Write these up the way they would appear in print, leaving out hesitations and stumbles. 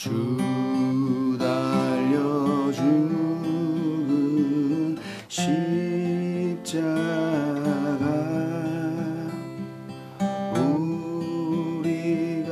주 달려 죽은 십자가 우리가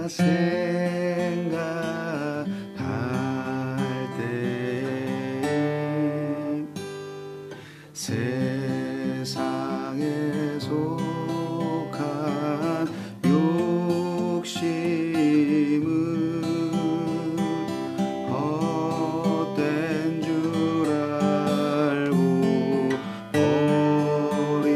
생각할 때 세상에 속한 욕심은 헛된 줄 알고 버리네.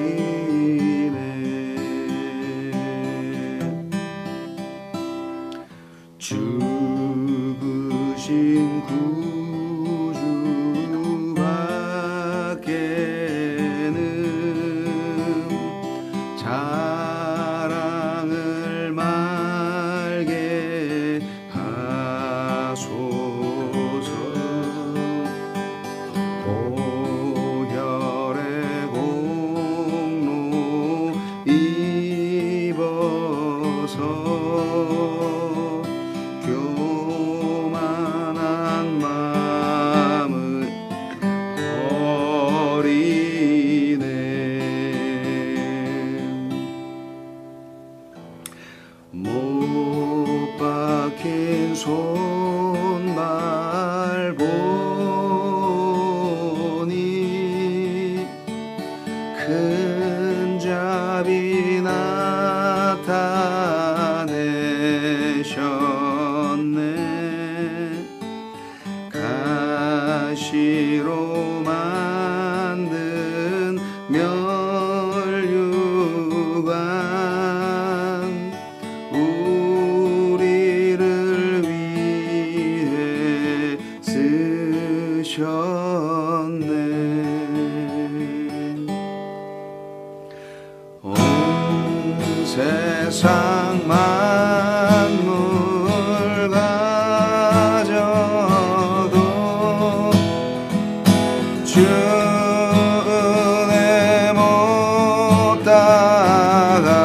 죽으신 구주밖에는 자랑을 말게 하소서. 보혈의 공로 입어서 교만한 마음을 버리네. 못 박힌 손발 보니 큰 자비 나타내셨네. 가시로 만든 면류관 우리를 위해 쓰셨네. 온 세상 만물 가져도 주 은혜 못 따라가겠네.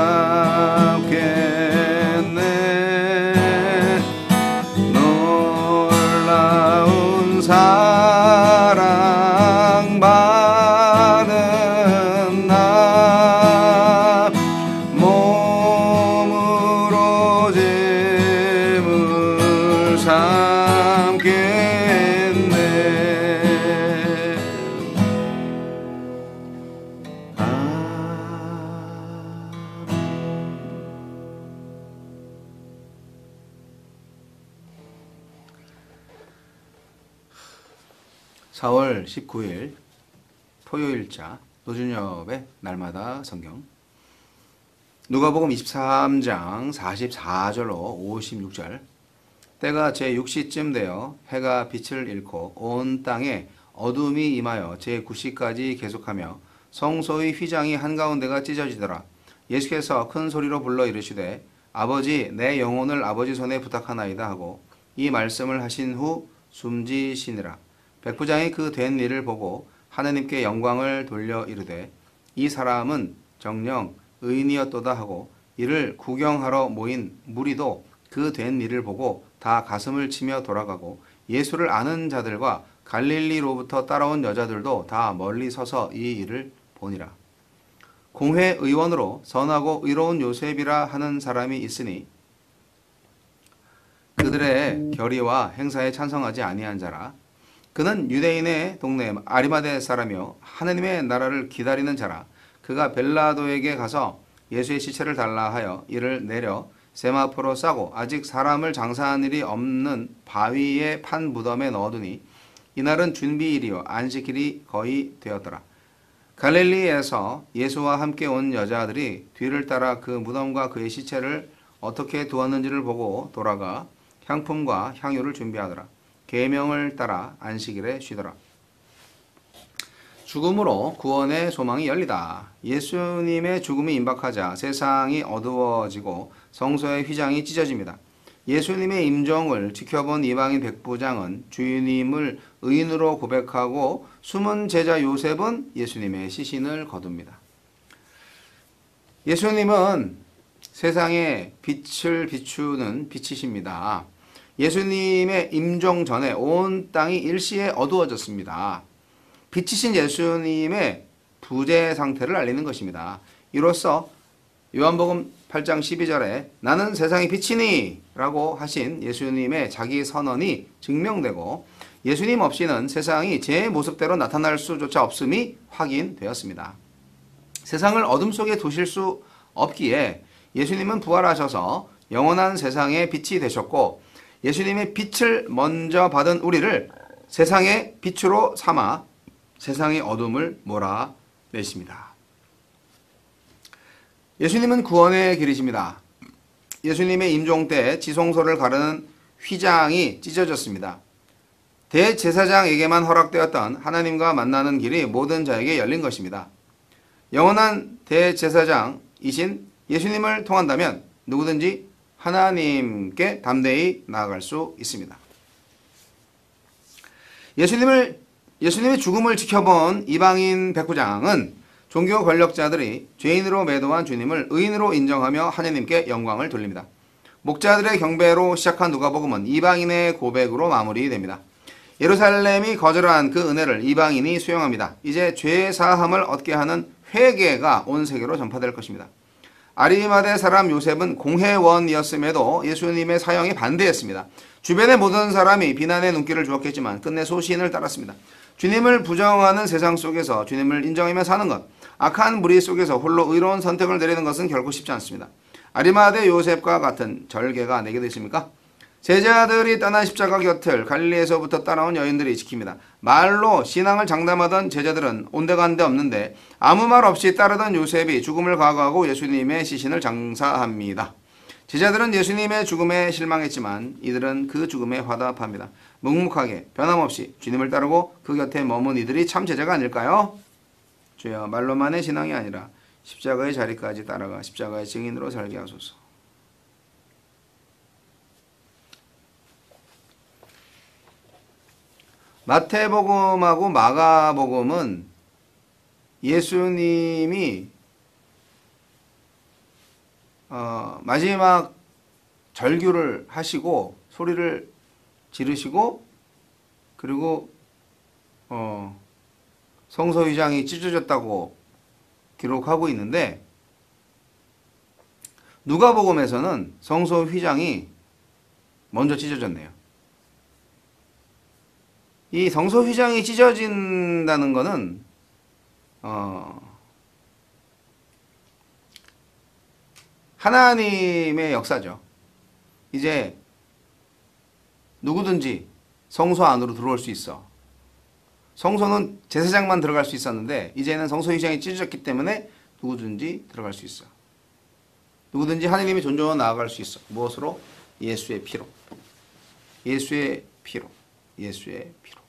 놀라운 사랑 받은 나 몸으로 제물 삼겠네. (4월 19일) 토요일자 노준엽의 날마다 성경. 누가복음 23장 44절로 56절. 때가 제6시쯤 되어 해가 빛을 잃고 온 땅에 어둠이 임하여 제9시까지 계속하며 성소의 휘장이 한가운데가 찢어지더라. 예수께서 큰 소리로 불러 이르시되 아버지 내 영혼을 아버지 손에 부탁하나이다 하고 이 말씀을 하신 후 숨지시니라. 백부장이 그 된 일을 보고 하느님께 영광을 돌려 이르되 이 사람은 정녕 의인이었도다 하고 이를 구경하러 모인 무리도 그 된 일을 보고 다 가슴을 치며 돌아가고 예수를 아는 자들과 갈릴리로부터 따라온 여자들도 다 멀리 서서 이 일을 보니라. 공회 의원으로 선하고 의로운 요셉이라 하는 사람이 있으니 그들의 결의와 행사에 찬성하지 아니한 자라. 그는 유대인의 동네 아리마대 사람이요 하느님의 나라를 기다리는 자라. 그가 벨라도에게 가서 예수의 시체를 달라 하여 이를 내려 세마포로 싸고 아직 사람을 장사한 일이 없는 바위에 판 무덤에 넣어두니 이날은 준비일이요 안식일이 거의 되었더라. 갈릴리에서 예수와 함께 온 여자들이 뒤를 따라 그 무덤과 그의 시체를 어떻게 두었는지를 보고 돌아가 향품과 향유를 준비하더라. 계명을 따라 안식일에 쉬더라. 죽음으로 구원의 소망이 열리다. 예수님의 죽음이 임박하자 세상이 어두워지고 성소의 휘장이 찢어집니다. 예수님의 임종을 지켜본 이방인 백부장은 주님을 의인으로 고백하고 숨은 제자 요셉은 예수님의 시신을 거둡니다. 예수님은 세상에 빛을 비추는 빛이십니다. 예수님의 임종 전에 온 땅이 일시에 어두워졌습니다. 빛이신 예수님의 부재 상태를 알리는 것입니다. 이로써 요한복음 8장 12절에 나는 세상의 빛이니 라고 하신 예수님의 자기 선언이 증명되고 예수님 없이는 세상이 제 모습대로 나타날 수조차 없음이 확인되었습니다. 세상을 어둠 속에 두실 수 없기에 예수님은 부활하셔서 영원한 세상의 빛이 되셨고 예수님의 빛을 먼저 받은 우리를 세상의 빛으로 삼아 세상의 어둠을 몰아내십니다. 예수님은 구원의 길이십니다. 예수님의 임종 때 지성소를 가르는 휘장이 찢어졌습니다. 대제사장에게만 허락되었던 하나님과 만나는 길이 모든 자에게 열린 것입니다. 영원한 대제사장이신 예수님을 통한다면 누구든지 하나님께 담대히 나아갈 수 있습니다. 예수님의 죽음을 지켜본 이방인 백부장은 종교 권력자들이 죄인으로 매도한 주님을 의인으로 인정하며 하나님께 영광을 돌립니다. 목자들의 경배로 시작한 누가복음은 이방인의 고백으로 마무리됩니다. 예루살렘이 거절한 그 은혜를 이방인이 수용합니다. 이제 죄 사함을 얻게 하는 회개가 온 세계로 전파될 것입니다. 아리마대 사람 요셉은 공회원이었음에도 예수님의 사형에 반대했습니다. 주변의 모든 사람이 비난의 눈길을 주었겠지만 끝내 소신을 따랐습니다. 주님을 부정하는 세상 속에서 주님을 인정하며 사는 것, 악한 무리 속에서 홀로 의로운 선택을 내리는 것은 결코 쉽지 않습니다. 아리마대 요셉과 같은 절개가 내게도 있습니까? 제자들이 떠난 십자가 곁을 갈릴리에서부터 따라온 여인들이 지킵니다. 말로 신앙을 장담하던 제자들은 온데간데 없는데 아무 말 없이 따르던 요셉이 죽음을 각오하고 예수님의 시신을 장사합니다. 제자들은 예수님의 죽음에 실망했지만 이들은 그 죽음에 화답합니다. 묵묵하게 변함없이 주님을 따르고 그 곁에 머문 이들이 참 제자가 아닐까요? 주여, 말로만의 신앙이 아니라 십자가의 자리까지 따라가 십자가의 증인으로 살게 하소서. 마태복음하고 마가복음은 예수님이 마지막 절규를 하시고 소리를 지르시고 그리고 성소 휘장이 찢어졌다고 기록하고 있는데 누가복음에서는 성소 휘장이 먼저 찢어졌네요. 이 성소 휘장이 찢어진다는 것은 하나님의 역사죠. 이제 누구든지 성소 안으로 들어올 수 있어. 성소는 제사장만 들어갈 수 있었는데 이제는 성소 휘장이 찢어졌기 때문에 누구든지 들어갈 수 있어. 누구든지 하나님의 존재로 나아갈 수 있어. 무엇으로? 예수의 피로. 예수의 피로. 예수의 피로.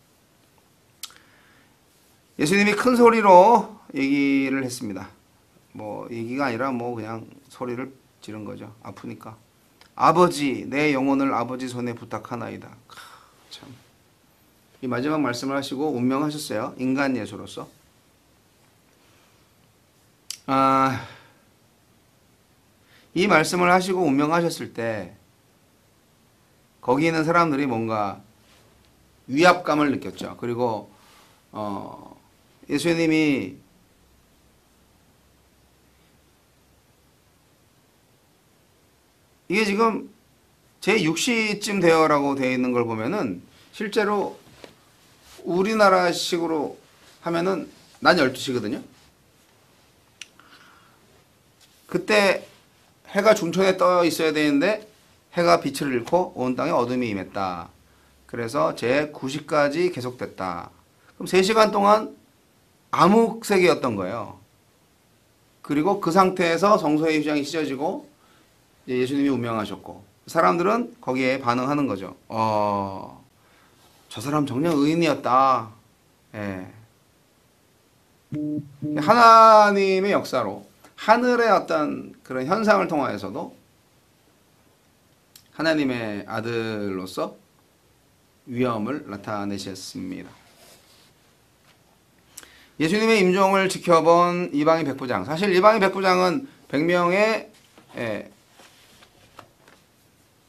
예수님이 큰 소리로 얘기를 했습니다. 뭐 얘기가 아니라 뭐 그냥 소리를 지른 거죠. 아프니까. 아버지, 내 영혼을 아버지 손에 부탁하나이다. 참. 이 마지막 말씀을 하시고 운명하셨어요. 인간 예수로서. 이 말씀을 하시고 운명하셨을 때 거기 있는 사람들이 뭔가 위압감을 느꼈죠. 그리고 예수님이 이게 지금 제6시쯤 되어라고 되어 있는 걸 보면은 실제로 우리나라식으로 하면은 낮 12시거든요. 그때 해가 중천에 떠 있어야 되는데 해가 빛을 잃고 온 땅에 어둠이 임했다. 그래서 제9시까지 계속됐다. 그럼 3시간 동안 암흑색이었던 거예요. 그리고 그 상태에서 성소의 휘장이 찢어지고 예수님이 운명하셨고 사람들은 거기에 반응하는 거죠. 저 사람 정녕 의인이었다. 예. 하나님의 역사로 하늘의 어떤 그런 현상을 통하여서도 하나님의 아들로서 위엄을 나타내셨습니다. 예수님의 임종을 지켜본 이방인 백부장. 사실 이방인 백부장은 100명의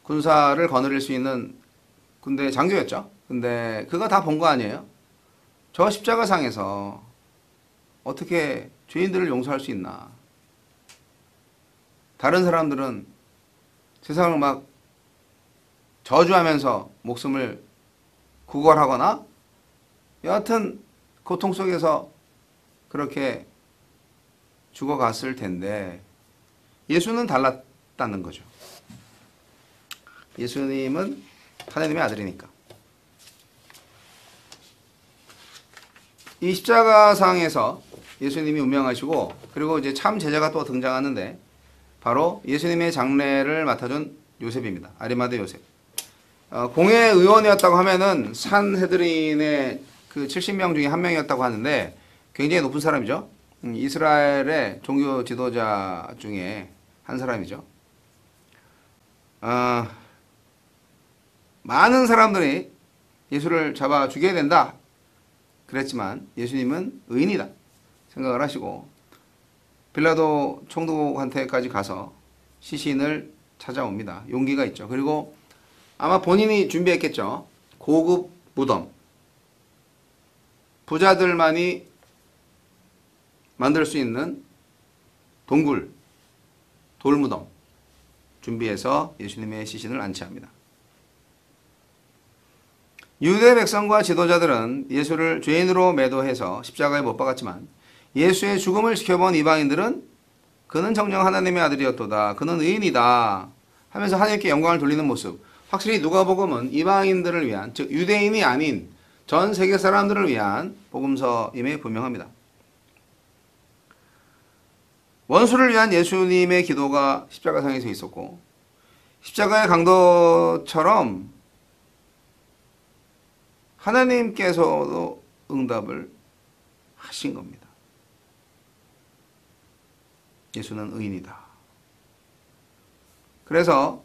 군사를 거느릴 수 있는 근데 장교였죠. 근데 그가 다 본 거 아니에요? 저 십자가상에서 어떻게 죄인들을 용서할 수 있나? 다른 사람들은 세상을 막 저주하면서 목숨을 구걸하거나 여하튼 고통 속에서 그렇게 죽어갔을 텐데 예수는 달랐다는 거죠. 예수님은 하나님의 아들이니까. 이 십자가상에서 예수님이 운명하시고 그리고 이제 참 제자가 또 등장하는데 바로 예수님의 장례를 맡아준 요셉입니다. 아리마대 요셉. 공회의원이었다고 하면은 산헤드린의 그 70명 중에 한 명이었다고 하는데 굉장히 높은 사람이죠. 이스라엘의 종교 지도자 중에 한 사람이죠. 많은 사람들이 예수를 잡아 죽여야 된다 그랬지만 예수님은 의인이다 생각을 하시고 빌라도 총독한테까지 가서 시신을 찾아옵니다. 용기가 있죠. 그리고 아마 본인이 준비했겠죠. 고급 무덤. 부자들만이 만들 수 있는 동굴, 돌무덤 준비해서 예수님의 시신을 안치합니다. 유대 백성과 지도자들은 예수를 죄인으로 매도해서 십자가에 못 박았지만 예수의 죽음을 지켜본 이방인들은 그는 정녕 하나님의 아들이었도다. 그는 의인이다. 하면서 하나님께 영광을 돌리는 모습. 확실히 누가복음은 이방인들을 위한, 즉 유대인이 아닌 전 세계 사람들을 위한 복음서임에 분명합니다. 원수를 위한 예수님의 기도가 십자가상에서 있었고 십자가의 강도처럼 하나님께서도 응답을 하신 겁니다. 예수는 의인이다. 그래서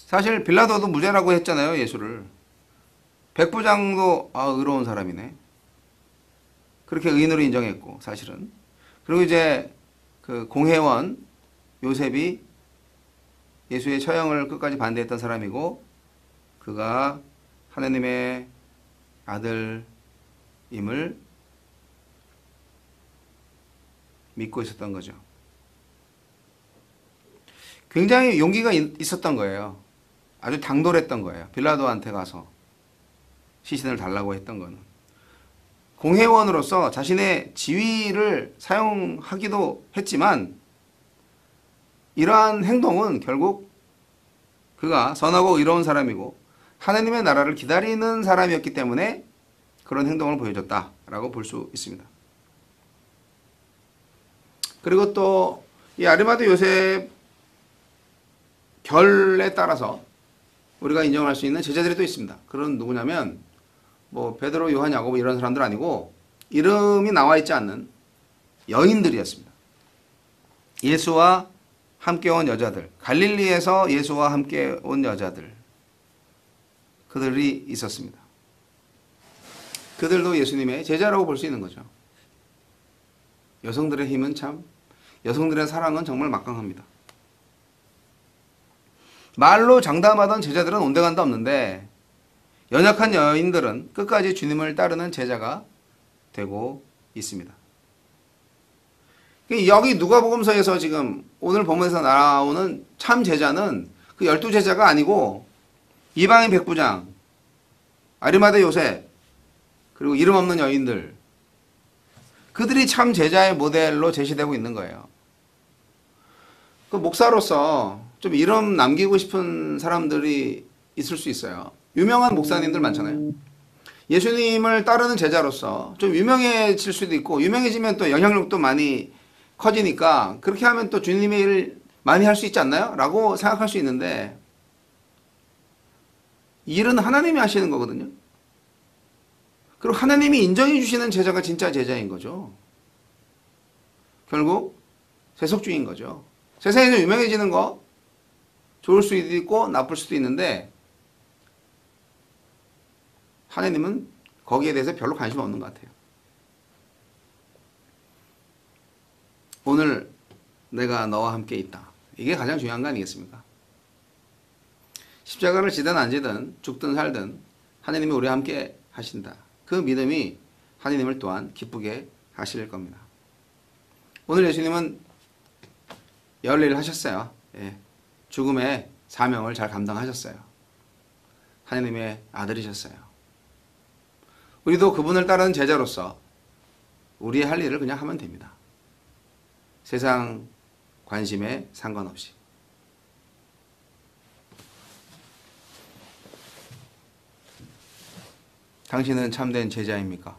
사실 빌라도도 무죄라고 했잖아요. 예수를. 백부장도 의로운 사람이네. 그렇게 의인으로 인정했고 사실은. 그리고 이제 그 공회원 요셉이 예수의 처형을 끝까지 반대했던 사람이고 그가 하나님의 아들임을 믿고 있었던 거죠. 굉장히 용기가 있었던 거예요. 아주 당돌했던 거예요. 빌라도한테 가서 시신을 달라고 했던 거는. 공회원으로서 자신의 지위를 사용하기도 했지만 이러한 행동은 결국 그가 선하고 의로운 사람이고 하나님의 나라를 기다리는 사람이었기 때문에 그런 행동을 보여줬다라고 볼 수 있습니다. 그리고 또 이 아리마대 요셉 결에 따라서 우리가 인정할 수 있는 제자들이 또 있습니다. 그런 누구냐면 뭐 베드로, 요한, 야고보 이런 사람들 아니고 이름이 나와 있지 않는 여인들이었습니다. 예수와 함께 온 여자들, 갈릴리에서 예수와 함께 온 여자들, 그들이 있었습니다. 그들도 예수님의 제자라고 볼 수 있는 거죠. 여성들의 힘은 참, 여성들의 사랑은 정말 막강합니다. 말로 장담하던 제자들은 온데간데 없는데 연약한 여인들은 끝까지 주님을 따르는 제자가 되고 있습니다. 여기 누가복음서에서 지금 오늘 본문에서 나오는 참 제자는 그 12제자가 아니고 이방인 백부장, 아리마대 요셉, 그리고 이름 없는 여인들, 그들이 참 제자의 모델로 제시되고 있는 거예요. 그 목사로서 좀 이름 남기고 싶은 사람들이 있을 수 있어요. 유명한 목사님들 많잖아요. 예수님을 따르는 제자로서 좀 유명해질 수도 있고 유명해지면 또 영향력도 많이 커지니까 그렇게 하면 또 주님의 일을 많이 할 수 있지 않나요? 라고 생각할 수 있는데 일은 하나님이 하시는 거거든요. 그리고 하나님이 인정해 주시는 제자가 진짜 제자인 거죠. 결국 세속주의인 거죠. 세상에서 유명해지는 거 좋을 수도 있고 나쁠 수도 있는데 하나님은 거기에 대해서 별로 관심 없는 것 같아요. 오늘 내가 너와 함께 있다. 이게 가장 중요한 거 아니겠습니까? 십자가를 지든 안 지든 죽든 살든 하나님이 우리와 함께 하신다. 그 믿음이 하나님을 또한 기쁘게 하실 겁니다. 오늘 예수님은 열일을 하셨어요. 예. 죽음의 사명을 잘 감당하셨어요. 하나님의 아들이셨어요. 우리도 그분을 따르는 제자로서 우리의 할 일을 그냥 하면 됩니다. 세상 관심에 상관없이. 당신은 참된 제자입니까?